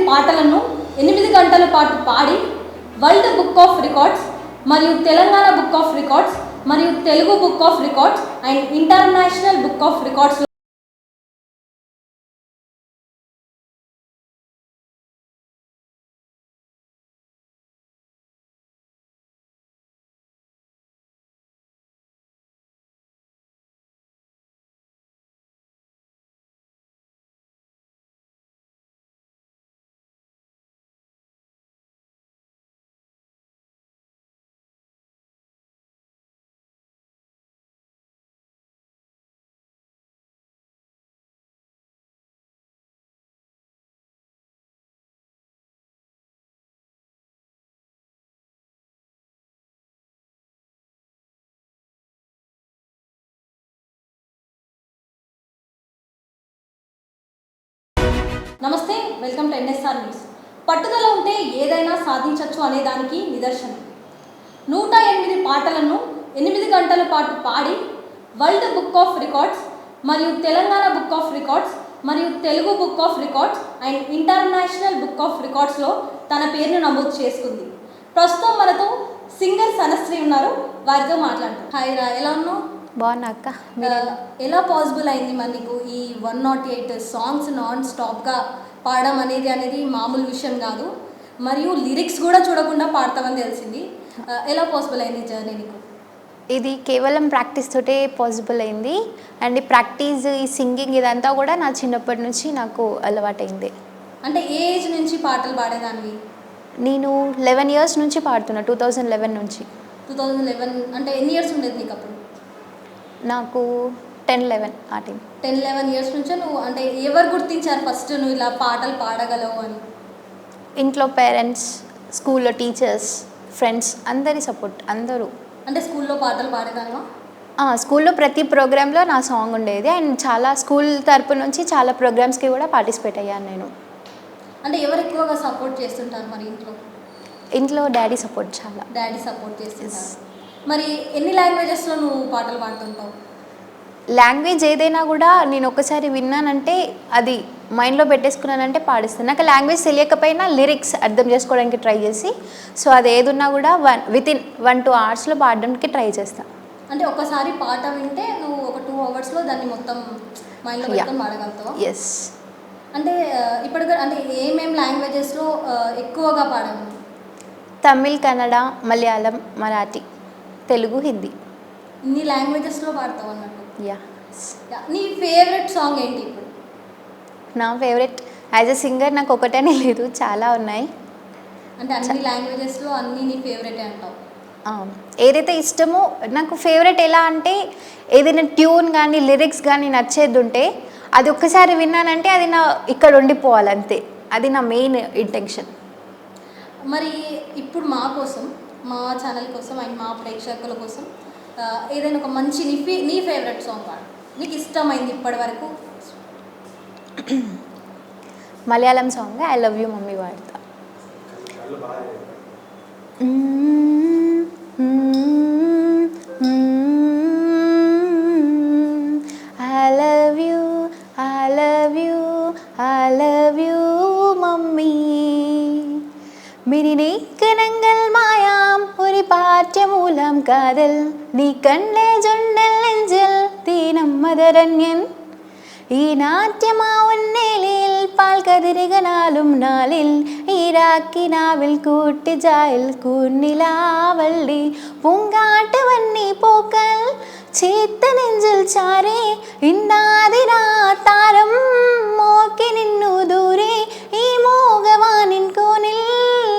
పాటలను 8 గంటల పాటు పాడి వరల్డ్ బుక్ ఆఫ్ రికార్డ్స్ మరియు తెలంగాణ బుక్ ఆఫ్ రికార్డ్స్ మరియు Telugu book of records and international book of records నమస్తే, వెల్కమ్ టు ఎన్ఎస్ఆర్ న్యూస్. పట్టుదల ఉంటే ఏదైనా సాధించవచ్చు అనే దానికి నిదర్శనం. 108 పాటలను 8 గంటల పాటు పాడి వరల్డ్ బుక్ ఆఫ్ రికార్డ్స్ మరియు తెలంగాణ బుక్ ఆఫ్ రికార్డ్స్ మరియు Telugu book of records and international book of రికార్డ్స్లో తన పేరును నమోదు చేసుకుంది. ప్రస్తుతం మనతో సింగర్ సనశ్రీ ఉన్నారు, వారితో మాట్లాడతాం. హాయ్ రా, ఎలా ఉన్నావు? బాగున్నా అక్క. ఎలా పాసిబుల్ అయింది మరి నీకు ఈ 108 సాంగ్స్ నాన్ స్టాప్గా పాడడం అనేది మామూలు విషయం కాదు, మరియు లిరిక్స్ కూడా చూడకుండా పాడతామని తెలిసింది. ఎలా పాసిబుల్ అయింది జర్నీ నీకు? ఇది కేవలం ప్రాక్టీస్ తోటే పాసిబుల్ అయింది. అండ్ ఈ ప్రాక్టీస్, ఈ సింగింగ్ ఇదంతా కూడా నా చిన్నప్పటి నుంచి నాకు అలవాటైంది. అంటే ఏ ఏజ్ నుంచి పాటలు పాడేదాన్ని? నేను 11 ఇయర్స్ నుంచి పాడుతున్నా, 2011 నుంచి. 2011 అంటే ఎన్ని ఇయర్స్ ఉండేది నీకు అప్పుడు? నాకు 10-11 ఆ టైం. 10-11 ఇయర్స్ నుంచే నువ్వు, అంటే ఎవరు గుర్తించారు ఫస్ట్ నువ్వు ఇలా పాటలు పాడగలవు అని? ఇంట్లో పేరెంట్స్, స్కూల్లో టీచర్స్, ఫ్రెండ్స్, అందరి సపోర్ట్, అందరూ. అంటే స్కూల్లో పాటలు పాడేదానివా? స్కూల్లో ప్రతి ప్రోగ్రాంలో నా సాంగ్ ఉండేది. అండ్ చాలా స్కూల్ తరపు నుంచి చాలా ప్రోగ్రామ్స్కి కూడా పార్టిసిపేట్ అయ్యాను నేను. అంటే ఎవరు ఎక్కువగా సపోర్ట్ చేస్తుంటారు మరి ఇంట్లో? ఇంట్లో డాడీ సపోర్ట్, చాలా డాడీ సపోర్ట్ చేస్తుంటారు. మరి ఎన్ని లాంగ్వేజెస్లో నువ్వు పాటలు పాడుతుంటావు? లాంగ్వేజ్ ఏదైనా కూడా నేను ఒకసారి విన్నానంటే, అది మైండ్లో పెట్టేసుకున్నానంటే పాడిస్తాను. నాకు లాంగ్వేజ్ తెలియకపోయినా లిరిక్స్ అర్థం చేసుకోవడానికి ట్రై చేసి, సో అది ఏదున్నా కూడా వితిన్ 1-2 అవర్స్లో పాడడానికి ట్రై చేస్తాను. అంటే ఒకసారి పాట వింటే నువ్వు ఒక 2 అవర్స్లో దాన్ని మొత్తం మైండ్లో పెట్టుకొని పాడగలుగుతావా? ఎస్. అంటే ఇప్పటికే అంటే ఏమేం లాంగ్వేజెస్లో ఎక్కువగా పాడాము? తమిళ్, కన్నడ, మలయాళం, మరాఠీ, తెలుగు, హిందీ. ఇన్ని లాంగ్వేజెస్లో పాడతావు అన్నట్టు. యా. నీ ఫేవరెట్ సాంగ్ ఏంటి ఇప్పుడు? నా ఫేవరెట్ యాజ్ ఎ సింగర్ నాకు ఒకటనే లేదు, చాలా ఉన్నాయి. అంటే అన్ని లాంగ్వేజెస్లో అన్నీ నీ ఫేవరెటే అంటావు? ఏదైతే ఇష్టమో నాకు ఫేవరెట్. ఎలా అంటే ఏదైనా ట్యూన్ కానీ లిరిక్స్ కానీ నచ్చేది ఉంటే అది ఒక్కసారి విన్నానంటే అది నా ఇక్కడ ఉండిపోవాలి, అంతే. అది నా మెయిన్ ఇంటెన్షన్. మరి ఇప్పుడు మా కోసం, మా ఛానల్ కోసం అండ్ మా ప్రేక్షకుల కోసం ఏదైనా ఒక మంచి నీ ఫేవరెట్ సాంగ్ పాడు, నీకు ఇష్టమైంది ఇప్పటి వరకు. Malayalam song I love you mummy వాడతా. I love you, I love you, I love you mummy. മിനിനെ കനങ്ങൾ മായാം ഒരു പാറ്റമൂലം കാതൽ നീ കണ്ണേ ചുണ്ടൽ നെഞ്ചിൽ തീനം മദരന്യൻ ഈ നാട്യമാവുന്നേലിൽ പാൽ കതിരുകനാലും നാളിൽ ഈരാക്കിനാവിൽ കൂട്ടിജായിൽ കൂന്നിലാവള്ളി പൂങ്കാട്ട് വന്നി പൂക്കൾ ചീത്ത നെഞ്ചിൽ ചാരേ ഇന്നാതിരാ താരം മോക്കി നിന്നു ദൂരെ ഈ മോഹവാനിൻ കോണിൽ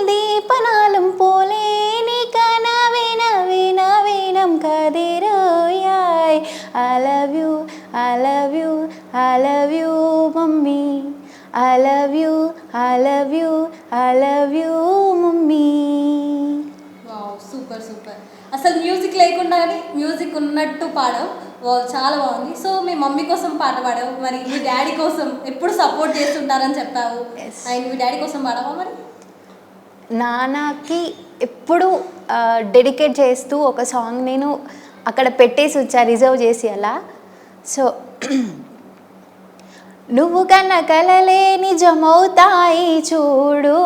ദീപനാളും പോലെ നീ കനവിന വിന വീണം കതിരോയായി. I love you, I love you, I love you mummy. I love you, I love you, I love you mummy. Wow, super super. అసలు మ్యూజిక్ లేకుండా కానీ మ్యూజిక్ ఉన్నట్టు పాడావు, చాలా బాగుంది. సో మీ మమ్మీ కోసం పాట పాడావు, మరి మీ డాడీ కోసం ఎప్పుడు సపోర్ట్ చేస్తుంటారని చెప్పావు. అండ్ మీ డాడీ కోసం పాడావా మరి? నాన్నకి ఎప్పుడు డెడికేట్ చేస్తూ ఒక సాంగ్ నేను అక్కడ పెట్టేసి వచ్చా, రిజర్వ్ చేసి అలా. సో నువ్వు కన్న కలలే నిజమవుతాయి చూడు,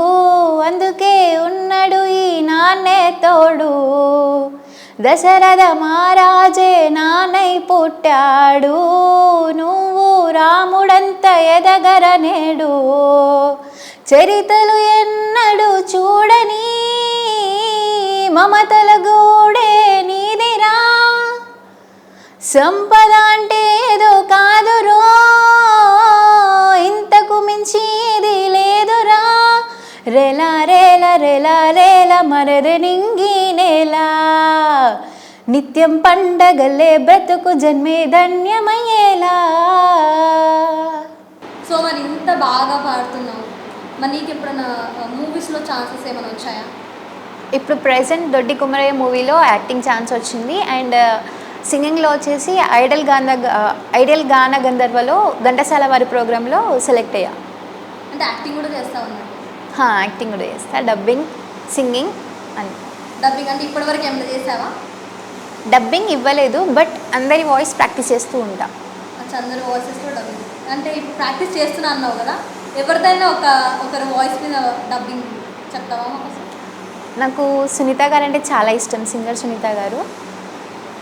అందుకే ఉన్నాడు ఈ నాన్నే తోడు. దశరథ మహారాజే నానై పుట్టాడు, నువ్వు రాముడంత ఎదగర నేడు. చరితలు ఎన్నడు చూడని మమతల గూడే నీదిరా, సంపద అంటే ఏదో కాదురో, ఇంతకు మించిది లేదురా. రెలా రేల రెలా రేల మరది నింగి నేల, నిత్యం పండగలే బ్రతుకు జన్మే ధన్యమయ్యేలా. సో మరి ఇంత బాగా పాడుతున్నావు, మరి నీకు ఎప్పుడైనా మూవీస్లో ఛాన్సెస్ ఏమైనా వచ్చాయా? ఇప్పుడు ప్రెసెంట్ దొడ్డి కుమరయ్య మూవీలో యాక్టింగ్ ఛాన్స్ వచ్చింది. అండ్ సింగింగ్లో వచ్చేసి ఐడియల్ గాన గంధర్వలో ఘంటసాల వారి ప్రోగ్రాంలో సెలెక్ట్ అయ్యా. అంటే యాక్టింగ్ కూడా చేస్తావు అన్నట్టు? యాక్టింగ్ కూడా చేస్తా, డబ్బింగ్, సింగింగ్ అని. డబ్బింగ్ అంటే ఇప్పటివరకు ఏమైనా చేసావా? డబ్బింగ్ ఇవ్వలేదు, బట్ అందరి వాయిస్ ప్రాక్టీస్ చేస్తూ ఉంటా. అచ్చా, అందరి వాయిసెస్లో డబ్బింగ్ అంటే ఇప్పుడు ప్రాక్టీస్ చేస్తున్నా అన్నావు కదా, ఎవరిదైనా ఒకరి వాయిస్ మీద డబ్బింగ్ చెప్తావా మాకు? నాకు సునీత గారు అంటే చాలా ఇష్టం, సింగర్ సునీత గారు.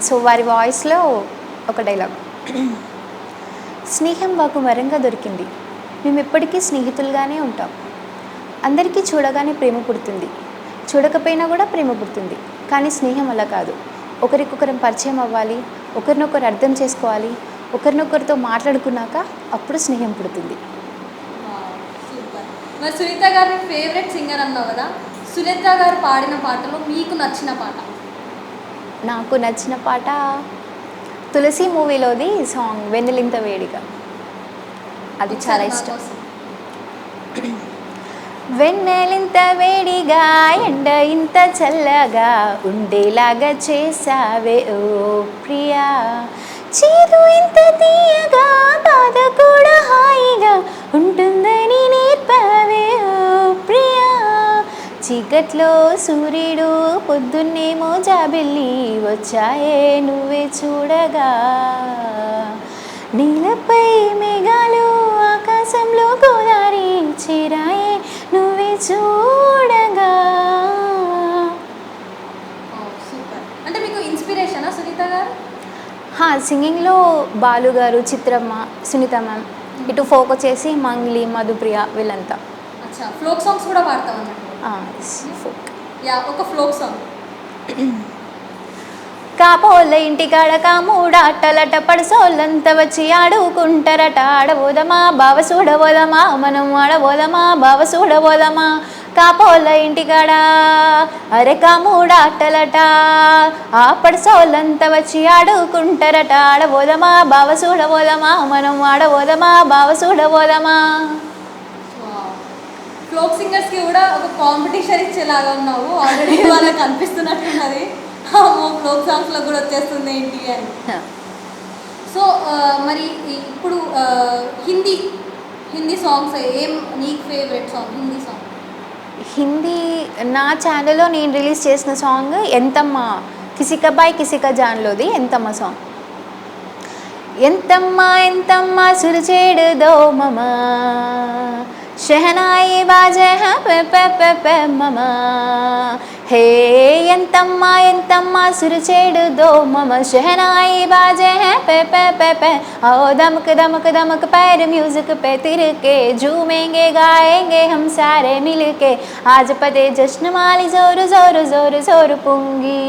సో వారి వాయిస్లో ఒక డైలాగ్. స్నేహం మాకు వరంగా దొరికింది, మేము ఎప్పటికీ స్నేహితులుగానే ఉంటాం. అందరికీ చూడగానే ప్రేమ పుడుతుంది, చూడకపోయినా కూడా ప్రేమ పుడుతుంది. కానీ స్నేహం అలా కాదు, ఒకరికొకరం పరిచయం అవ్వాలి, ఒకరినొకరు అర్థం చేసుకోవాలి, ఒకరినొకరితో మాట్లాడుకున్నాక అప్పుడు స్నేహం పుడుతుంది. సూపర్. మరి సునీత గారి ఫేవరెట్ సింగర్ అన్నావు కదా, సునీత గారు పాడిన పాటలో మీకు నచ్చిన పాట? నాకు నచ్చిన పాట తులసి మూవీలోది సాంగ్ వెన్నెలింత వేడిగా, అది చాలా ఇష్టం. వెన్నెలింత వేడిగా ఎండ ఇంత చల్లగా ఉండేలాగా చేసావే ఓ ప్రియా, చేదు ఇంత తీయగా బాధ కూడా హాయిగా ఉంటుందని నేర్పావే ఓ ప్రియా. చీకట్లో సూర్యుడు పొద్దున్నేమో జాబిల్లి వచ్చాయే నువ్వే చూడగా, నీలపై మేఘాలు ఆకాశంలో గోదారి చేరాయే నువ్వే చూడగా. సూపర్. అంటే మీకు ఇన్స్పిరేషనా సునీత గారు? సింగింగ్లో బాలు గారు, చిత్రమ్మ, సునీత మ్యామ్. ఇటు ఫోక్ వచ్చేసి మంగ్లీ, మధుప్రియ, వీళ్ళంతా. అచ్చా, ఫ్లోక్ సాంగ్స్ కూడా పాడతావు అన్నట్టు? ఫోక్. ఒక ఫ్లోక్ సాంగ్. కాపోళ్ళ ఇంటికాడ కామూడాటలట పడసోళ్ళంత వచ్చి ఆడుకుంటారట, ఆడబోదమా బావ చూడబోదమా మనం ఆడబోదమా బావ చూడబోదమా. కాపోళ్ళ ఇంటికాడ అరే కామూడాటలట, ఆ పడసోళ్ళంత వచ్చి ఆడుకుంటారట, ఆడబోదమా బావ చూడబోదమా మనం ఆడబోదమా బావ చూడబోదమా. ఫ్లోక్ సింగర్స్కి కూడా ఒక కాంపిటీషన్ ఇచ్చేలాగా ఉన్నావు, ఆల్రెడీ వాళ్ళకి అనిపిస్తున్నట్టున్నది ఫ్లోక్ సాంగ్స్లో కూడా వచ్చేస్తుంది ఏంటి అని. సో మరి ఇప్పుడు హిందీ సాంగ్స్ ఏం నీకు favourite song? Hindi song Hindi నా ఛానల్లో నేను రిలీజ్ చేసిన సాంగ్ ఎంతమ్మ, కిసిక బాయ్ కిసిక జాన్లోది ఎంతమ్మ సాంగ్. ఎంతమ్మ ఎంతమ్మ సురుచేడుదో మమ, షహనాయి బాజే పె మమ, హే ఎంతమ్మ ఎంతమ్మ సురుచేడుదో మమ, షహనాయి బాజే पे आओ दमक दमक दमक पैर म्यूजिक पे तिरके, झूमेंगे गाएंगे हम सारे मिलके, आज पते जश्न माली जोर जोर जोर जोर पुंगी.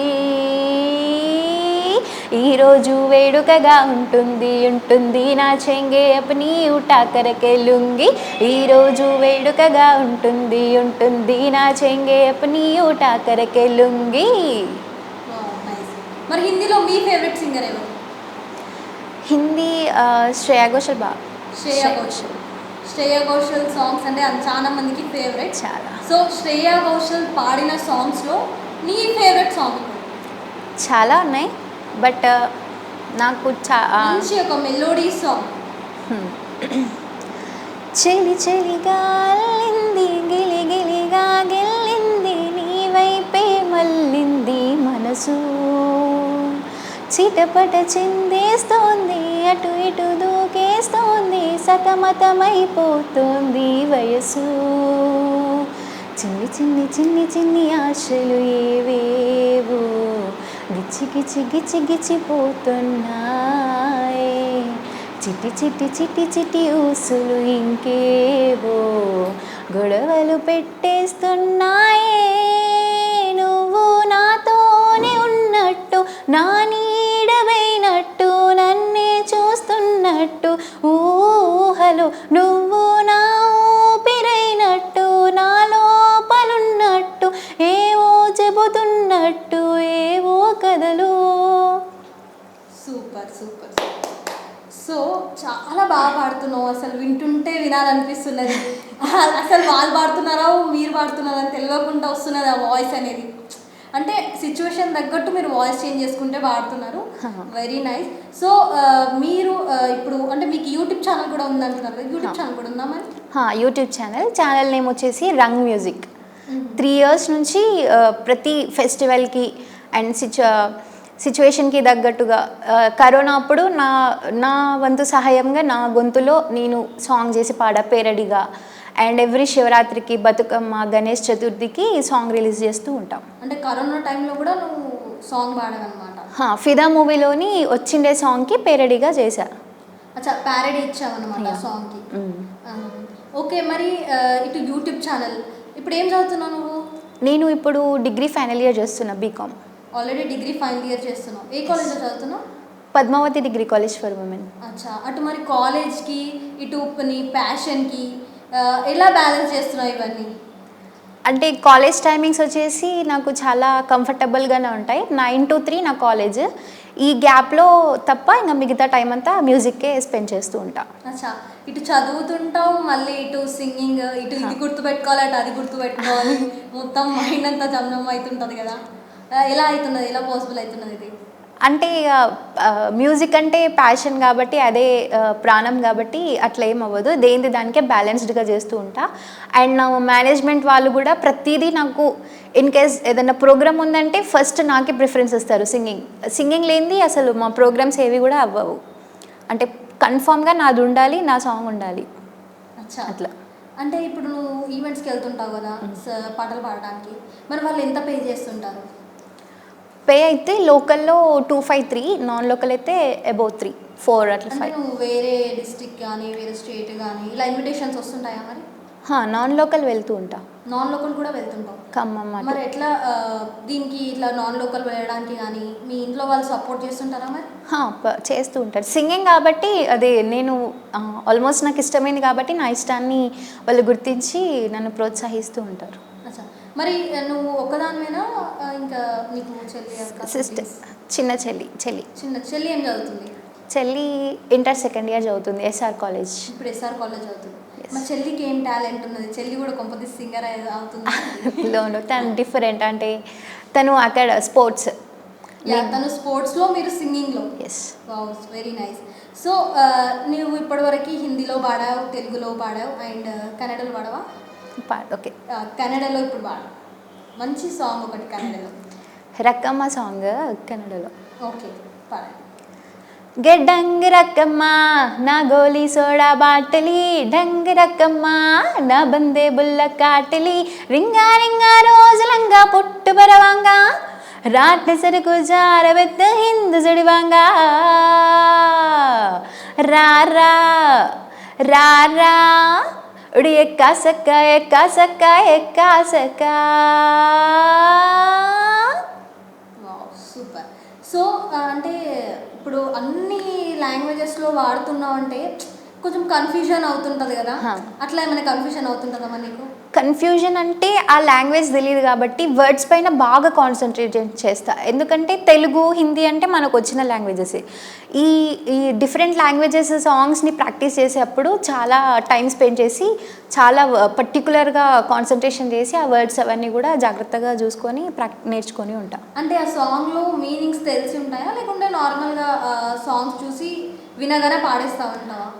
ఈ రోజు వేడుకగా ఉంటుంది ఉంటుంది నాచెంగే అప్నీ ఉఠా కరకే లుంగి, ఈ రోజు వేడుకగా ఉంటుంది ఉంటుంది నాచెంగే అప్నీ ఉఠా కరకే లుంగి. మరి హిందీలో మీ ఫేవరెట్ సింగర్ ఎవరు? హిందీ శ్రేయా ఘోషల్ బాగా. శ్రేయా ఘోషల్ సాంగ్స్ అంటే చాలా మందికి ఫేవరెట్. చాలా. సో శ్రేయా ఘోషల్ పాడిన సాంగ్స్లో నీ ఫేవరెట్ సాంగ్? చాలా ఉన్నాయి, బట్ నాకు మంచి ఒక మెలోడీ సాంగ్. చెలి చెలిగా అల్లింది గిలి గిలిగా గెల్లింది నీ వైపే మల్లింది మనసు, చిటపట చిందేస్తోంది అటు ఇటు దూకేస్తోంది సతమతమైపోతోంది వయసు. చిన్ని చిన్ని చిన్ని చిన్ని ఆశలు ఏవేవో గిచ్చి గిచ్చి గిచ్చి గిచ్చిపోతున్నాయే. చిట్టి చిట్టి చిట్టి చిట్టి ఊసులు ఇంకేవో గొడవలు పెట్టేస్తున్నాయే. నువ్వు నాతోనే ఉన్నట్టు, నా నీడవైనట్టు, నన్నే చూస్తున్నట్టు, ఊహలు నువ్వు నా ఊపిరైనట్టు, నా లోపలున్నట్టు, ఏవో చెబుతున్నట్టు, ఏవో కథలు. Super super. సో చాలా బాగా పాడుతున్నావు, అసలు వింటుంటే వినాలనిపిస్తున్నది. అసలు వాళ్ళు పాడుతున్నారో మీరు పాడుతున్నారని తెలియకుండా వస్తున్నది ఆ వాయిస్ అనేది. అంటే సిచ్యువేషన్ తగ్గట్టు మీరు వాయిస్ చేంజ్ చేసుకుంటే పాడుతున్నారు. Very nice. సో మీరు ఇప్పుడు అంటే మీకు యూట్యూబ్ ఛానల్ కూడా ఉందంటున్నారు కదా, యూట్యూబ్ ఛానల్ కూడా ఉందా మరి? యూట్యూబ్ ఛానల్ నేమ్ వచ్చేసి రంగ్ మ్యూజిక్. 3 years నుంచి ప్రతి ఫెస్టివల్కి అండ్ సిచ్యువేషన్కి తగ్గట్టుగా కరోనా అప్పుడు నా వంతు సహాయంగా నా గొంతులో నేను సాంగ్ చేసి పాడా పేరడిగా. అండ్ ఎవ్రీ శివరాత్రికి, బతుకమ్మ, గణేష్ చతుర్థికి సాంగ్ రిలీజ్ చేస్తూ ఉంటాం. అంటే కరోనా టైంలో కూడా నువ్వు సాంగ్ పాడావన్నమాట? ఫిదా మూవీలోని వచ్చిండే సాంగ్కి పేరడిగా చేశా. అచ్చా, ప్యారడీ ఇచ్చావన్నమాట సాంగ్కి. ఓకే, మరి ఇటు యూట్యూబ్ ఛానల్ ఇప్పుడు ఏం చదువుతున్నావు నువ్వు? నేను ఇప్పుడు డిగ్రీ ఫైనల్ ఇయర్ చేస్తున్నా, BCom. Already degree final year చేస్తున్నావు. ఏ కాలేజ్లో చదువుతున్నావు? Padmavati degree college for women. అచ్చా, అటు మరి కాలేజ్కి ఇటు నీ ప్యాషన్కి ఎలా బ్యాలెన్స్ చేస్తున్నావు ఇవన్నీ? అంటే కాలేజ్ టైమింగ్స్ వచ్చేసి నాకు చాలా కంఫర్టబుల్గానే ఉంటాయి. 9 to 3 నా కాలేజ్. ఈ గ్యాప్లో తప్ప ఇంకా మిగతా టైం అంతా మ్యూజిక్కే స్పెండ్ చేస్తూ ఉంటా. అచ్చా, ఇటు చదువుతుంటావు, మళ్ళీ ఇటు సింగింగ్, ఇటు ఇది గుర్తుపెట్టుకోవాలి, అటు అది గుర్తుపెట్టుకోవాలి, మొత్తం మైండ్ అంతా జమ్నం అవుతుంటుంది కదా. ఎలా అవుతున్నది, ఎలా పాసిబుల్ అవుతున్నది ఇది? అంటే మ్యూజిక్ అంటే ప్యాషన్ కాబట్టి, అదే ప్రాణం కాబట్టి అట్లా ఏం అవ్వదు. దేనిది దానికే బ్యాలెన్స్డ్గా చేస్తూ ఉంటా. అండ్ నా మేనేజ్మెంట్ వాళ్ళు కూడా ప్రతిదీ నాకు ఇన్ కేస్ ఏదైనా ప్రోగ్రామ్ ఉందంటే ఫస్ట్ నాకే ప్రిఫరెన్స్ ఇస్తారు. సింగింగ్ లేనిది అసలు మా ప్రోగ్రామ్స్ ఏవి కూడా అవ్వవు. అంటే కన్ఫామ్గా నాది ఉండాలి, నా సాంగ్ ఉండాలి. అచ్చా, అట్లా. అంటే ఇప్పుడు నువ్వు ఈవెంట్స్కి వెళ్తుంటావు కదా పాటలు పాడడానికి, మరి వాళ్ళు ఎంత పే చేస్తుంటారు? పే అయితే లోకల్లో 253, నాన్ లోకల్ అయితే అబౌవ్ 3, 4 అట్లా 5. నువ్వు వేరే డిస్ట్రిక్ట్ కానీ వేరే స్టేట్ కానీ ఇలా ఇన్విటేషన్స్ వస్తుంటాయా మరి? నాన్ లోకల్ వెళ్తూ ఉంటా. నాన్ లోకల్ కూడా వెళ్తుంటావు? ఖమ్మం. మరి ఎట్లా దీనికి ఇట్లా నాన్ లోకల్ వెళ్ళడానికి కానీ మీ ఇంట్లో వాళ్ళు సపోర్ట్ చేస్తుంటారా మరి? చేస్తూ ఉంటారు. సింగింగ్ కాబట్టి అదే నేను ఆల్మోస్ట్ నాకు ఇష్టమైంది కాబట్టి నా ఇష్టాన్ని వాళ్ళు గుర్తించి నన్ను ప్రోత్సహిస్తూ ఉంటారు. అచ్చా, మరి నువ్వు ఒక్కదానివేనా, ఇంకా నీకు చెల్లి సిస్టర్? చిన్న చెల్లి. చిన్న చెల్లి ఏం చదువుతుంది? చెల్లి ఇంటర్ 2nd year చదువుతుంది, SR కాలేజ్. ఇప్పుడు SR కాలేజ్ చదువుతుంది. మా చెల్లికి ఏం టాలెంట్ ఉన్నది? చెల్లి కూడా కొంపది సింగర్ అవుతుంది? లోను తను డిఫరెంట్. అంటే తను అక్కడ స్పోర్ట్స్, తను స్పోర్ట్స్లో, మీరు సింగింగ్లో. ఎస్. Very nice. సో నువ్వు ఇప్పటివరకు హిందీలో పాడావు, తెలుగులో పాడావు, అండ్ కన్నడలో పాడవా? ఓకే, కన్నడలో ఇప్పుడు పాడు మంచి సాంగ్ ఒకటి కన్నడలో. రక్కమ్మ సాంగ్ కన్నడలో. ఓకే, పాడండి. गे डंग रकम्मा ना गोली सोडा बाटली, डंग रकम्मा ना बंदे बुल्ला काटली, रिंगा रिंगा रोज लंगा पुट्टु बरवांगा, रात सरकु जारवेत्त हिंद जड़वांगा, रा रा रा रा उड़ी एक्का सक्का एक्का सक्का एक्का सक्का. సూపర్. సో అంటే ఇప్పుడు అన్ని లాంగ్వేజెస్లో వాడుతున్నావు అంటే కొంచెం కన్ఫ్యూజన్ అవుతుంటుంది కదా, అట్లా ఏమైనా కన్ఫ్యూజన్ అవుతుంటుందా నీకు? కన్ఫ్యూజన్ అంటే ఆ లాంగ్వేజ్ తెలియదు కాబట్టి వర్డ్స్ పైన బాగా కాన్సన్ట్రేట్ చేస్తా. ఎందుకంటే తెలుగు, హిందీ అంటే మనకు వచ్చిన లాంగ్వేజెస్. ఈ డిఫరెంట్ లాంగ్వేజెస్ సాంగ్స్ని ప్రాక్టీస్ చేసేటప్పుడు చాలా టైం స్పెండ్ చేసి చాలా పర్టికులర్గా కాన్సన్ట్రేషన్ చేసి ఆ వర్డ్స్ అవన్నీ కూడా జాగ్రత్తగా చూసుకొని నేర్చుకొని ఉంటా. అంటే ఆ సాంగ్లో మీనింగ్స్ తెలిసి ఉంటాయా, లేకుంటే నార్మల్గా సాంగ్స్ చూసి వినగానే పాడేస్తా ఉంటావా?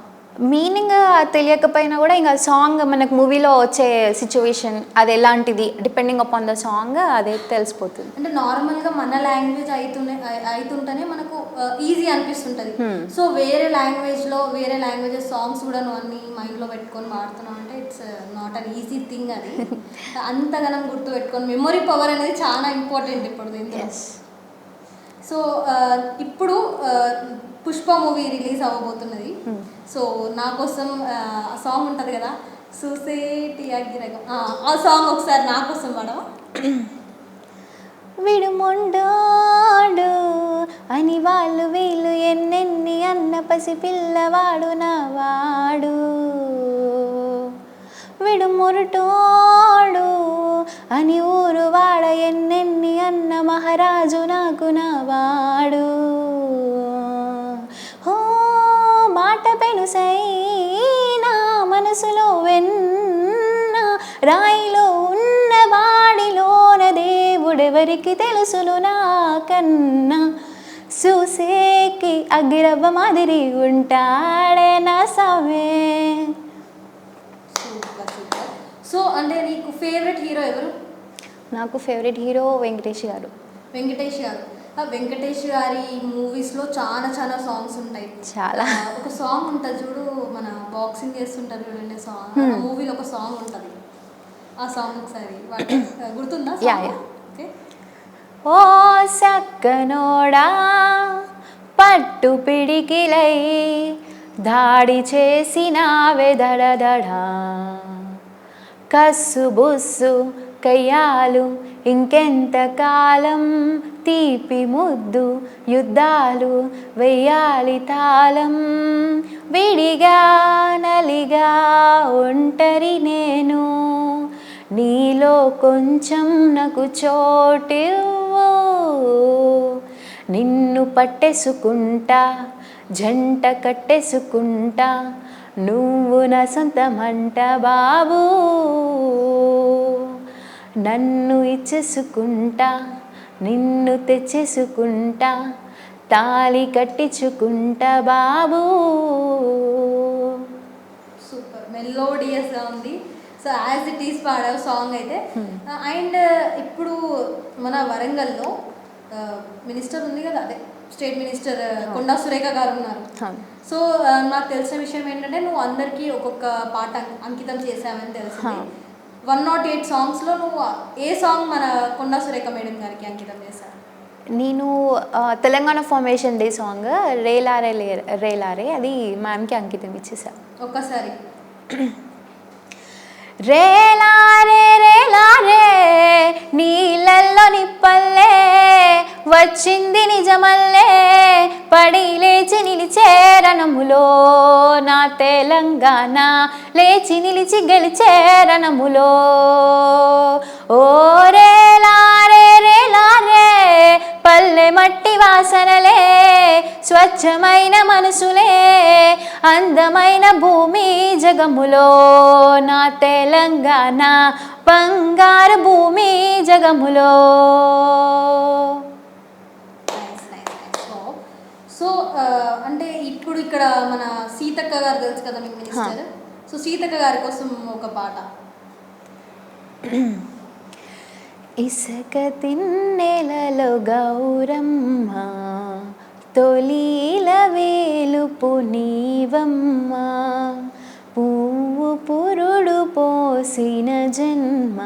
మీనింగ్ తెలియకపోయినా కూడా ఇంకా సాంగ్ మనకు మూవీలో వచ్చే సిచ్యువేషన్ అది ఎలాంటిది డిపెండింగ్ అపాన్ ద సాంగ్ అదే తెలిసిపోతుంది. అంటే నార్మల్గా మన లాంగ్వేజ్ అవుతుంటేనే మనకు ఈజీ అనిపిస్తుంటుంది. సో వేరే లాంగ్వేజెస్ సాంగ్స్ కూడా నువ్వు అన్ని మైండ్లో పెట్టుకొని వాడుతున్నావు అంటే it's not an easy thing. అది అంతగానం గుర్తు పెట్టుకొని మెమొరీ పవర్ అనేది చాలా ఇంపార్టెంట్ ఇప్పుడు దీంట్లో. సో ఇప్పుడు పుష్ప మూవీ రిలీజ్ అవ్వబోతున్నది. సో నా కోసం ఆ సాంగ్ ఉంటుంది కదా, సూసేటి అగ్గిరగం, ఆ సాంగ్ ఒకసారి నా కోసం పాడవా? విడుముండోడు అని వాళ్ళు వీళ్ళు ఎన్నెన్ని అన్న పసి పిల్లవాడు నావాడు, విడుమురుటోడు అని ఊరు వాడ ఎన్నెన్ని అన్న మహారాజు నాకు నావాడు, ఓ మాట పెనుసైనా మనసులో వెన్న రాయిలో ఉన్న వాడిలోన దేవుడెవరికి తెలుసును నాకన్నా, చూసేకి అగ్గిరవ్వ మాదిరి ఉంటాడే నా సామే. సో అంటే నీకు ఫేవరెట్ హీరో ఎవరు? నాకు ఫేవరెట్ హీరో వెంకటేష్ గారు. వెంకటేష్ గారి మూవీస్లో చాలా సాంగ్స్ ఉంటాయి. చాలా ఒక సాంగ్ ఉంటుంది చూడు, మన బాక్సింగ్ చేస్తుంటారు చూడండి సాంగ్, మూవీలో ఒక సాంగ్ ఉంటుంది, ఆ సాంగ్ ఒకసారి గుర్తుందా? ఓకే. ఓ సక్కనోడా పట్టు పిడికిలై దాడి చేసినావే దడదడా, కస్సు బుస్సు కయ్యాలు ఇంకెంత కాలం, తీపి ముద్దు యుద్ధాలు వెయ్యాలి తాళం, విడిగా నలిగా ఒంటరి నేను, నీలో కొంచెం నాకు చోటివ్వు, నిన్ను పట్టేసుకుంటా జంట కట్టేసుకుంటా, నువ్వు నా సొంతమంట బాబు, నన్ను ఇచ్చేసుకుంటా నిన్ను తెచ్చేసుకుంటా, తాళి కట్టించుకుంటా బాబు. సూపర్ మెలోడియస్గా ఉంది. సో యాజ్ ఇట్ ఈస్ పాడావు సాంగ్ అయితే. అండ్ ఇప్పుడు మన వరంగల్లో మినిస్టర్ ఉంది కదా, అదే స్టేట్ మినిస్టర్ కొండా సురేఖ గారు ఉన్నారు. సో నాకు తెలిసిన విషయం ఏంటంటే నువ్వు అందరికీ ఒక్కొక్క పాట అంకితం చేసావని తెలిసింది. 108 సాంగ్స్లో నువ్వు ఏ సాంగ్ మన కొండా సురేఖ మేడం గారికి అంకితం చేశావు? నేను తెలంగాణ ఫార్మేషన్ డే సాంగ్ రేలారే రేలారే అది మ్యామ్కి అంకితం ఇచ్చేసా. ఒక్కసారి రేలారే రేలారే నీళ్ళల్లో నిప్పల్లే వచ్చింది నిజమల్లే, పడి లేచి నిలిచే రణములో నా తెలంగాణ, లేచి నిలిచి గెలిచే రణములో, ఓ రేలారే రేలారే పల్లె మట్టి వాసనలే, స్వచ్ఛమైన మనసులే, అందమైన భూమి జగములో నా తెలంగాణ, బంగారు భూమి జగములో. సో అంటే ఇప్పుడు ఇక్కడ మన సీతక్క గారు తెలుసు కదా మీకు మినిస్టర్, సో సీతక్క గారి కోసం ఒక పాట. ఇసుక తిన్నెలలో గౌరమ్మ తొలిల వేలుపు నీవమ్మ, పువ్వు పురుడు పోసిన జన్మ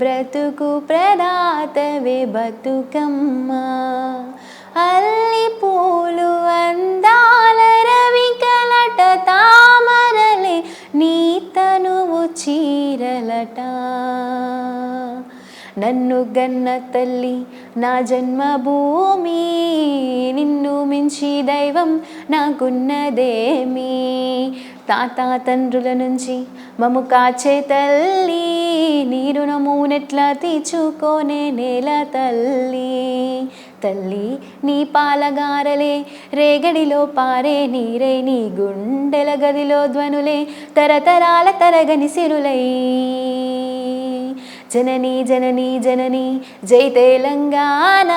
బ్రతుకు ప్రదాతవే బతుకమ్మ, అల్లి పూలు అందాల రవికలట తామరలే నీ తనువు చీరలట, నన్ను గన్న తల్లి నా జన్మభూమి, నిన్ను మించి దైవం నాకున్నదేమి, తాత తండ్రుల నుంచి మము కాచే తల్లి, నీ రుణము నెట్లా తీర్చుకోనే నేల తల్లి, తల్లి నీ పాలగారలే రేగడిలో పారే నీరే, నీ గుండెల గదిలో ధ్వనులే తరతరాల తరగని సిరులై, జనని జనని జనని జై తెలంగాణ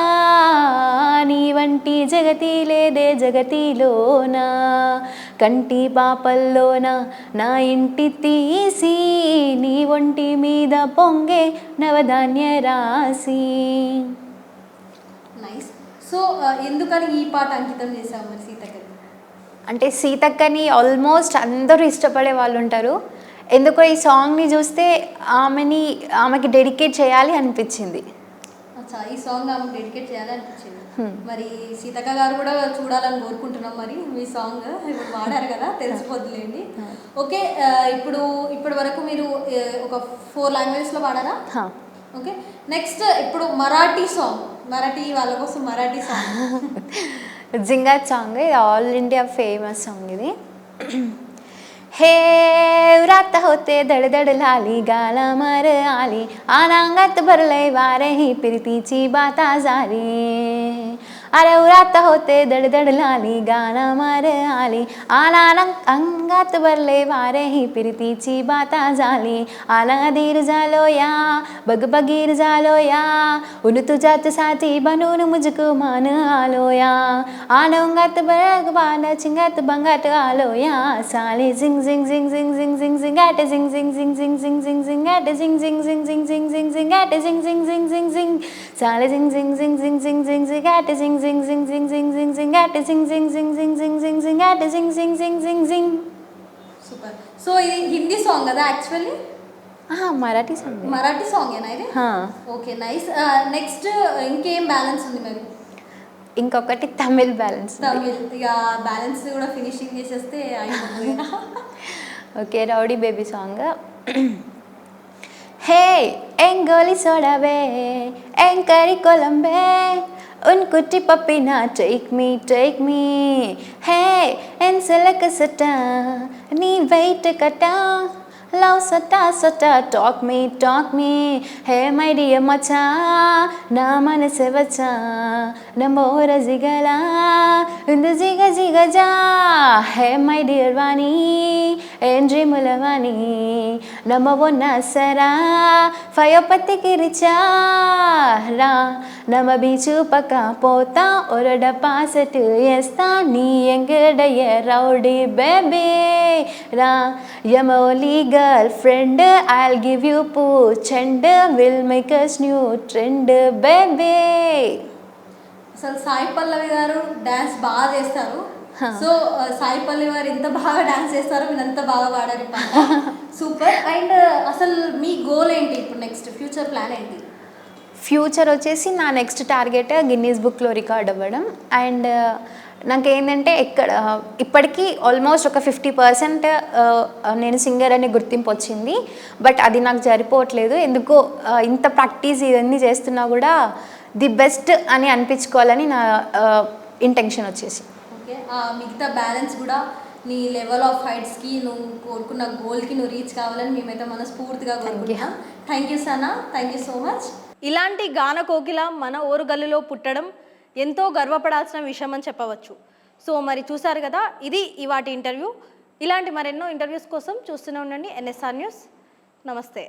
నీ వంటి జగతి లేదే జగతిలోన కంటి పాపల్లోన నా ఇంటి తీసి నీ ఒంటి మీద పొంగే నవధాన్య రాసి. నైస్. సో ఎందుకని ఈ పాట అంకితం చేసావు మరి సీతక్కకి? అంటే సీతక్కని ఆల్మోస్ట్ అందరూ ఇష్టపడే వాళ్ళు ఉంటారు. ఎందుకో ఈ సాంగ్ని చూస్తే ఆమెకి డెడికేట్ చేయాలి అనిపించింది. అచ్చా, ఈ సాంగ్ ఆమెకు డెడికేట్ చేయాలి అనిపించింది. మరి సీతక్క గారు కూడా చూడాలని కోరుకుంటున్నాం. మరి మీ సాంగ్ ఇప్పుడు వాడారు కదా, తెలిసిపోద్దులేండి. ఓకే, ఇప్పటి వరకు మీరు ఒక 4 లాంగ్వేజెస్లో వాడారా? ఓకే, నెక్స్ట్ ఇప్పుడు మరాఠీ సాంగ్, మరాఠీ వాళ్ళ కోసం మరాఠీ సాంగ్. జింగాట్ సాంగ్, ఇది ఆల్ ఇండియా ఫేమస్ సాంగ్ ఇది. हे रात होते धडधड लाली गाला मर आली अनांगात भरलय वारे ही प्रीतीची बाता झाली. अरे रात होते धडधड लाली गाला मर आली अंगात भरले वारे ही प्रीतीची बाता झाली. आलाधीर झालो या बगबगीर झालो या उन तुझ्यात साथी बनून मुझको मान आलो या आनंगात बगबान चिंगात बंगाट आलो या साले झिंग झिंग झिंग झिंग झिंग झिंग झिंगाट झिंग झिंग झिंग झिंग झिंग झिंग झिंगाट झिंग झिंग झिंग झिंग झिंग झिंग झिंगाट झिंग झिंग झिंग झिंग झिंग साले झिंग झिंग झिंग झिंग झिंग झिंग झिंगाट झिंग झिंग झिंग झिंग झिंग झिंग झिंगाट झिंग झिंग झिंग झिंग झिंग झिंग झिंगाट झिंग झिंग झिंग झिंग झिंग. సూపర్. సో ఇది హిందీ సాంగ్ కదా యాక్చువల్లీ? మరాఠీ సాంగ్. మరాఠీ సాంగేనా ఇది? Okay, nice. నెక్స్ట్ ఇంకేం బ్యాలెన్స్ ఉంది మరి? ఇంకొకటి తమిళ్ బ్యాలెన్స్. తమిళ్, ఇక బ్యాలెన్స్ కూడా ఫినిషింగ్ చేసేస్తే అయిపోతుంది. Okay, rowdy baby song. Hey ఎంగోలి సోడాబే ఎంకరి కొలంబే ఉన్కుట్టి పప్పినా టేక్ మీ హే ఎన్సెలక సటా నీ వెయిట్ కట్టా లవ్ సటా talk me hey my dear మచా నా మనసే వచ్చా నమోర జిగలా ఇందు జిగ జిగ జా హే మై డియర్ వాణి ఎండ్రిముల వాణి నమవొన్న సరా ఫయోపతికి రిచా రా నమ బీచు పక్క పోతా ఒరడ పాసెట్ వేస్తా నీ ఎంగడయ్య రౌడీ బేబీ రా యమోలీ girlfriend I'll give you పూచండ్ will make us new trend baby. అసలు సాయి పల్లవి గారు డాన్స్ బాగా చేస్తారు. సో సాయి పల్లవి గారు ఎంత బాగా డాన్స్ చేస్తారో మీరు అంత బాగా పాడారు. సూపర్. అండ్ అసలు మీ గోల్ ఏంటి ఇప్పుడు? నెక్స్ట్ ఫ్యూచర్ ప్లాన్ ఏంటి? ఫ్యూచర్ వచ్చేసి నా నెక్స్ట్ టార్గెట్ గిన్నీస్ బుక్లో రికార్డ్ అవ్వడం. అండ్ నాకేంటంటే ఇప్పటికీ ఆల్మోస్ట్ ఒక 50% నేను సింగర్ అనే గుర్తింపు వచ్చింది. బట్ అది నాకు సరిపోవట్లేదు. ఎందుకో ఇంత ప్రాక్టీస్ ఇవన్నీ చేస్తున్నా కూడా ది బెస్ట్ అని అనిపించుకోవాలని నా ఇంటెన్షన్ వచ్చేసి. ఓకే, మిగతా బ్యాలెన్స్ కూడా నీ లెవెల్ ఆఫ్ హైట్స్కి నువ్వు కోరుకున్న గోల్కి నువ్వు రీచ్ కావాలని మేమైతే మనస్ఫూర్తిగా కోరుకుంటున్నాం. Thank you Sana, thank you so much. ఇలాంటి గాన కోకిల మన ఓరుగల్లులో పుట్టడం ఎంతో గర్వపడాల్సిన విషయం అని చెప్పవచ్చు. సో మరి చూసారు కదా, ఇది ఇవాటి ఇంటర్వ్యూ. ఇలాంటి మరెన్నో ఇంటర్వ్యూస్ కోసం చూస్తూనే ఉండండి NSR న్యూస్. నమస్తే.